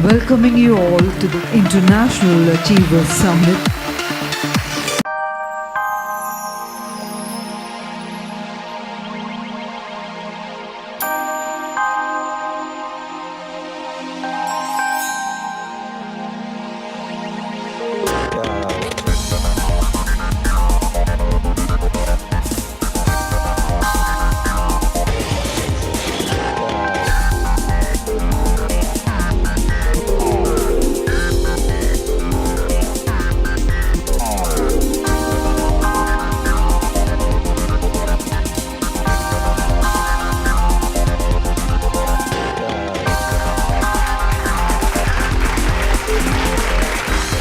welcoming you all to the International Achievers Summit.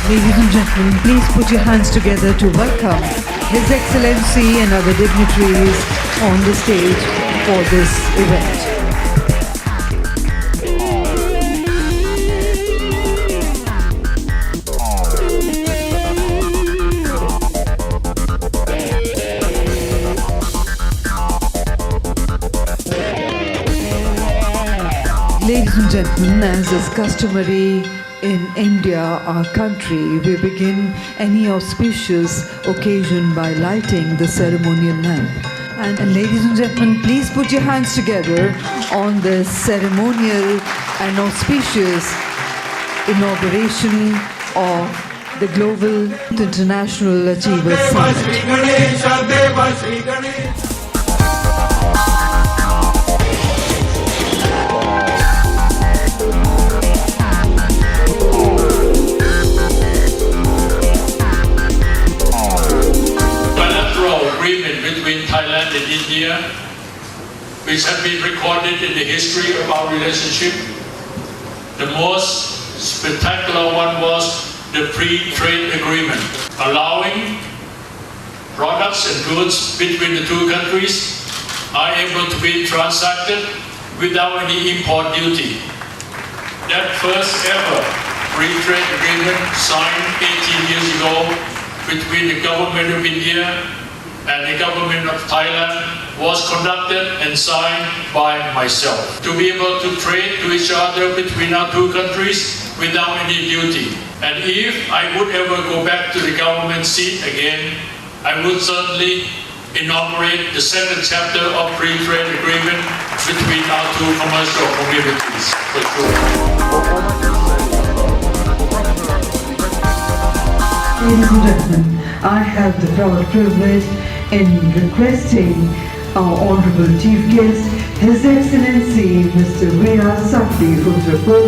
Ladies and gentlemen, please put your hands together to welcome His Excellency and other dignitaries on the stage for this event. Ladies and gentlemen, as is customary in India, our country, we begin any auspicious occasion by lighting the ceremonial lamp. And ladies and gentlemen, please put your hands together on this ceremonial and auspicious inauguration of the Global International Achievers Summit. Between Thailand and India, which have been recorded in the history of our relationship. The most spectacular one was the free trade agreement, allowing products and goods between the two countries are able to be transacted without any import duty. That first ever free trade agreement signed 18 years ago between the government of India and the government of Thailand was conducted and signed by myself to be able to trade to each other between our two countries without any duty. And if I would ever go back to the government seat again, I would certainly inaugurate the second chapter of free trade agreement between our two commercial communities, for sure. Ladies and gentlemen, I have the proud privilege in requesting our Honorable Chief Guest, His Excellency Mr. Veera Sakti Rudrapur,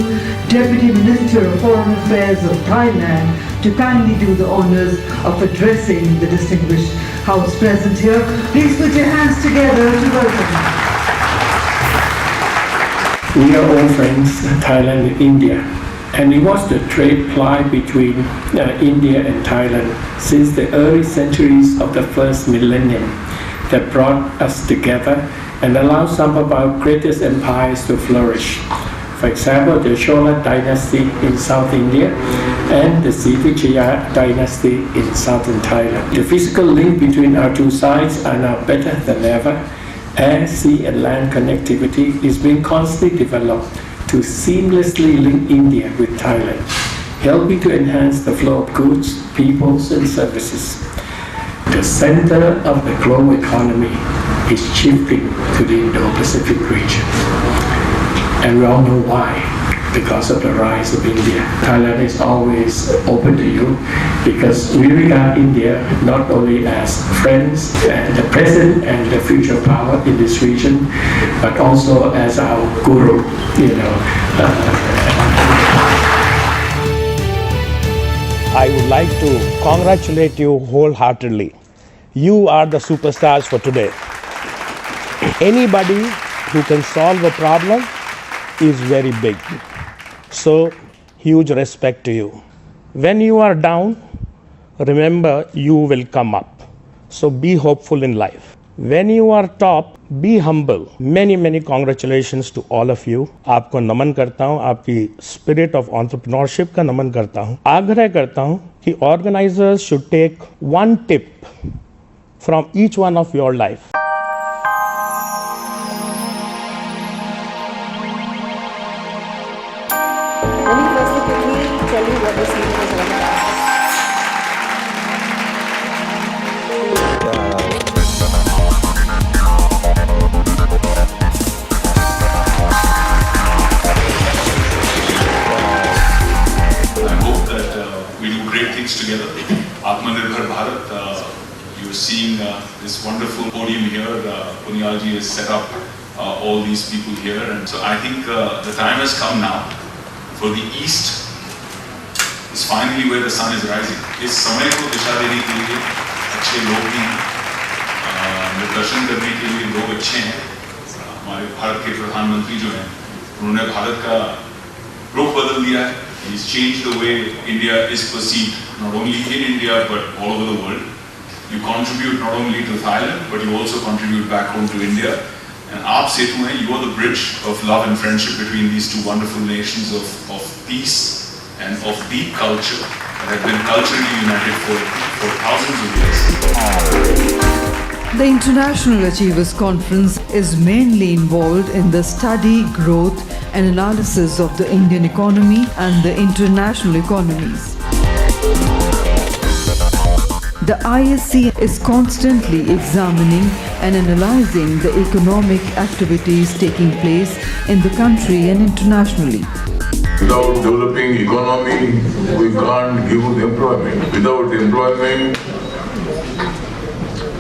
Deputy Minister of Foreign Affairs of Thailand, to kindly do the honors of addressing the distinguished House present here. Please put your hands together to welcome him. We are all friends, Thailand and India. And it was the trade ply between India and Thailand since the early centuries of the first millennium that brought us together and allowed some of our greatest empires to flourish. For example, the Chola dynasty in South India and the Sivijaya dynasty in southern Thailand. The physical link between our two sides are now better than ever. Air, sea and land connectivity is being constantly developed to seamlessly link India with Thailand, helping to enhance the flow of goods, peoples and services. The center of the global economy is shifting to the Indo-Pacific region. And we all know why. Because of the rise of India. Thailand is always open to you because we regard India not only as friends and the present and the future power in this region, but also as our guru, I would like to congratulate you wholeheartedly. You are the superstars for today. Anybody who can solve a problem is very big. So, huge respect to you. When you are down, remember you will come up. So be hopeful in life. When you are top, be humble. Many congratulations to all of you. आपको नमन करता हूँ, आपकी spirit of entrepreneurship का नमन करता हूँ. आग्रह करता हूँ कि organizers should take one tip from each one of your life. Let me first things together. Atmanirbhar Bharat, you're seeing this wonderful podium here. Punyalji has set up all these people here, and so I think the time has come now for the East is finally where the sun is rising. इस समय को दिशा देने के लिए अच्छे लोग भी दर्शन करने के लिए लोग अच्छे हैं. हमारे भारत के प्रधानमंत्री जो हैं उन्होंने भारत का रुख बदल दिया है. He's changed the way India is perceived, not only in India but all over the world. You contribute not only to Thailand but you also contribute back home to India. And आप सेतु हैं, you are the bridge of love and friendship between these two wonderful nations of peace and of deep culture that have been culturally united for thousands of years. The International Achievers Conference is mainly involved in the study, growth and analysis of the Indian economy and the international economies. The ISC is constantly examining and analyzing the economic activities taking place in the country and internationally. Without developing economy, we can't give employment. Without employment,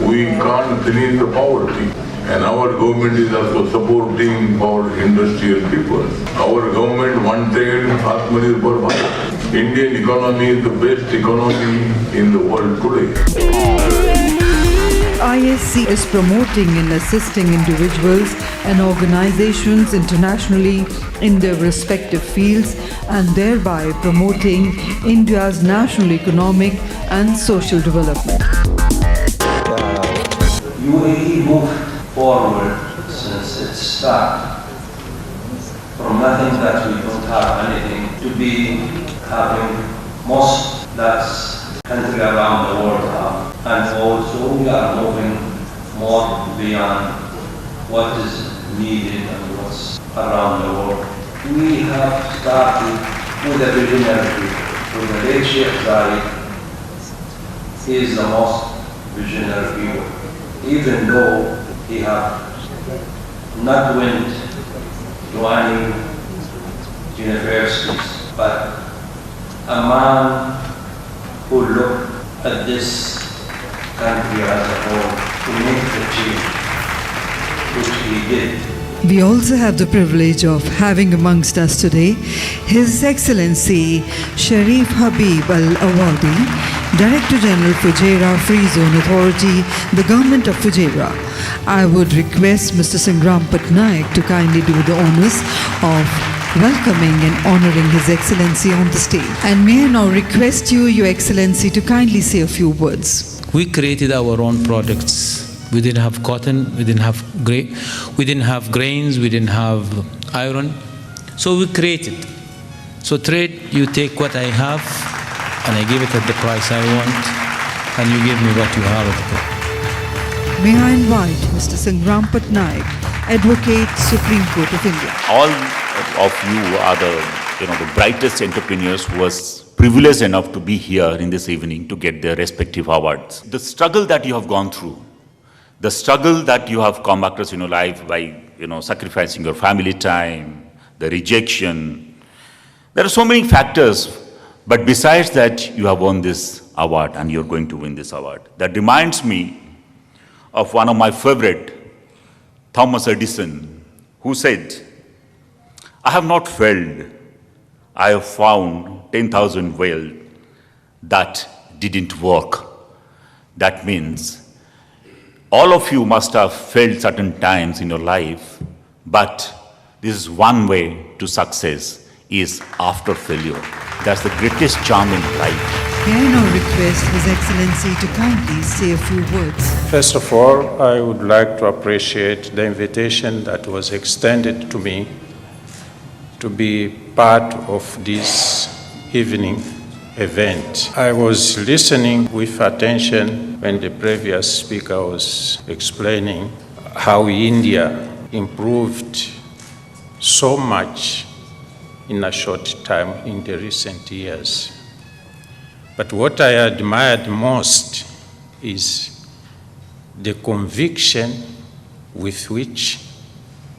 we can't finish the poverty. And our government is also supporting our industrial people. Our government wanted Atmanirbhar Bharat. Indian economy is the best economy in the world today. ISC is promoting and assisting individuals and organizations internationally in their respective fields and thereby promoting India's national economic and social development. UAE moved forward since its start from nothing that we don't have anything to be having most that's country around the world have. And also we are moving more beyond what is needed and what's around the world. We have started with a visionary people. With the late Sheikh Zayed is the most visionary people. Even though he have not went to any universities, but a man who looked at this country as a whole to make the change, which he did. We also have the privilege of having amongst us today His Excellency Sharif Habib Al-Awadi, Director General Fujairah Free Zone Authority, the Government of Fujairah. I would request Mr. Sangram Patnaik to kindly do the honors of welcoming and honoring His Excellency on the stage. And may I now request you, Your Excellency, to kindly say a few words. We created our own products. We didn't have cotton, we didn't have grains, we didn't have iron. So we created. So trade, you take what I have and I give it at the price I want and you give me what you have at the price. May I invite Mr. Sangram Patnaik, Advocate, Supreme Court of India. All of you are the brightest entrepreneurs who was privileged enough to be here in this evening to get their respective awards. The struggle that you have gone through, the struggle that you have come across in your life by sacrificing your family time, the rejection. There are so many factors, but besides that, you have won this award and you're going to win this award. That reminds me of one of my favorite, Thomas Edison, who said, "I have not failed. I have found 10,000 wells that didn't work." That means all of you must have failed certain times in your life, but this is one way to success is after failure. That's the greatest charm in life. May I now request His Excellency to kindly say a few words. First of all, I would like to appreciate the invitation that was extended to me to be part of this evening event. I was listening with attention when the previous speaker was explaining how India improved so much in a short time in the recent years. But what I admired most is the conviction with which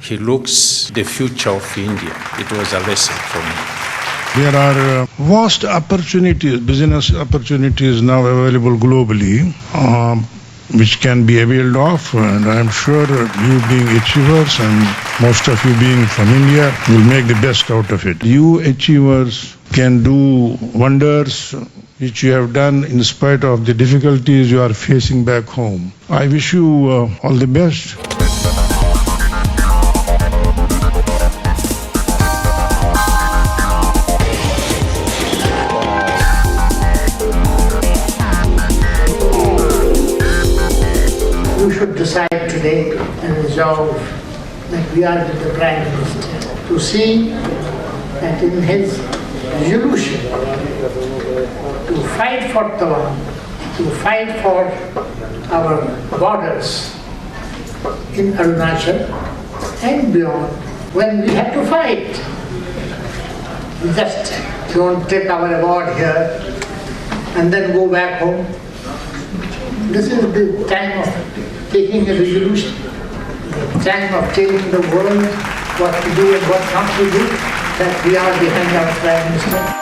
he looks the future of India. It was a lesson for me. There are vast opportunities, business opportunities now available globally, which can be availed of, and I'm sure you being achievers and most of you being from India will make the best out of it. You achievers can do wonders which you have done in spite of the difficulties you are facing back home. I wish you all the best. You should decide today and resolve that we are with the Prime Minister to see that in his resolution to fight for Taiwan, to fight for our borders in Arunachal and beyond, when we have to fight, we just don't take our award here and then go back home. This is the time of taking a resolution, the time of telling the world what to do and what not to do, that we are behind our Prime Minister.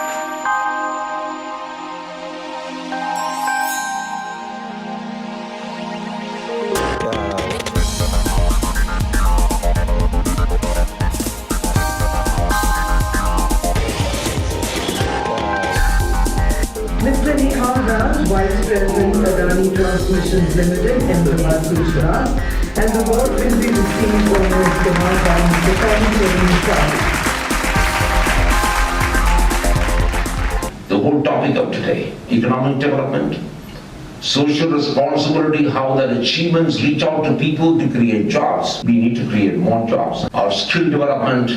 Mr. Nihal Raj, Vice President, Adani Transmissions Limited, Ahmedabad, Gujarat, and the award will be received on his behalf by Mr. Karan. The whole topic of today, economic development, social responsibility, how that achievements reach out to people to create jobs. We need to create more jobs. Our skill development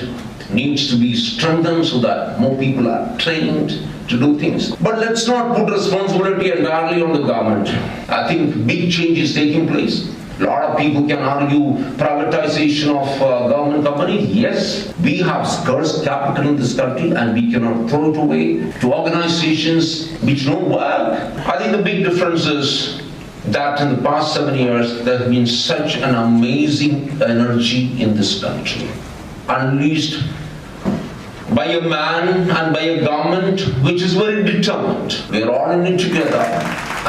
needs to be strengthened so that more people are trained to do things. But let's not put responsibility entirely on the government. I think big change is taking place. A lot of people can argue privatization of government companies. Yes, we have scarce capital in this country and we cannot throw it away to organizations which don't work. I think the big difference is that in the past 7 years, there has been such an amazing energy in this country, unleashed by a man and by a government which is very determined. We are all in it together,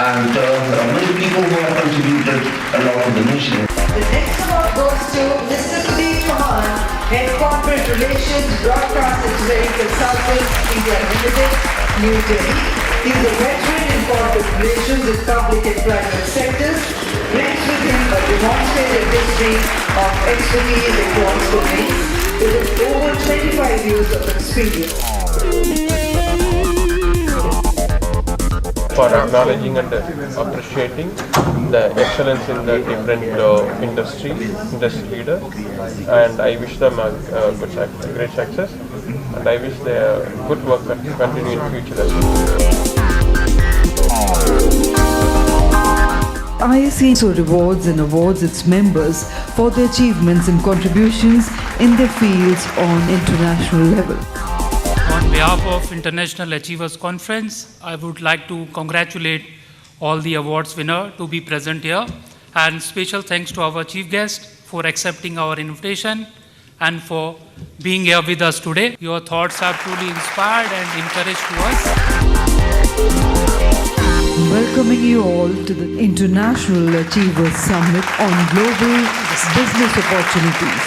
and there are many people who have contributed a lot to the nation. The next award goes to Mr. Sudeep Kamal, Head Corporate Relations, Broadcast Engineering Consultants, India Limited, New Delhi. He is a veteran in corporate relations in public and private sectors, brings with him a demonstrated history of expertise across domains, with over 25 years of experience. For acknowledging and appreciating the excellence in the different industry leaders, and I wish them a great success, and I wish their good work continue in future as well. ISE also rewards and awards its members for their achievements and contributions in their fields on international level. On behalf of International Achievers Conference, I would like to congratulate all the awards winners to be present here, and special thanks to our chief guest for accepting our invitation and for being here with us today. Your thoughts have truly inspired and encouraged to us. Welcoming you all to the International Achievers Summit on Global Business Opportunities.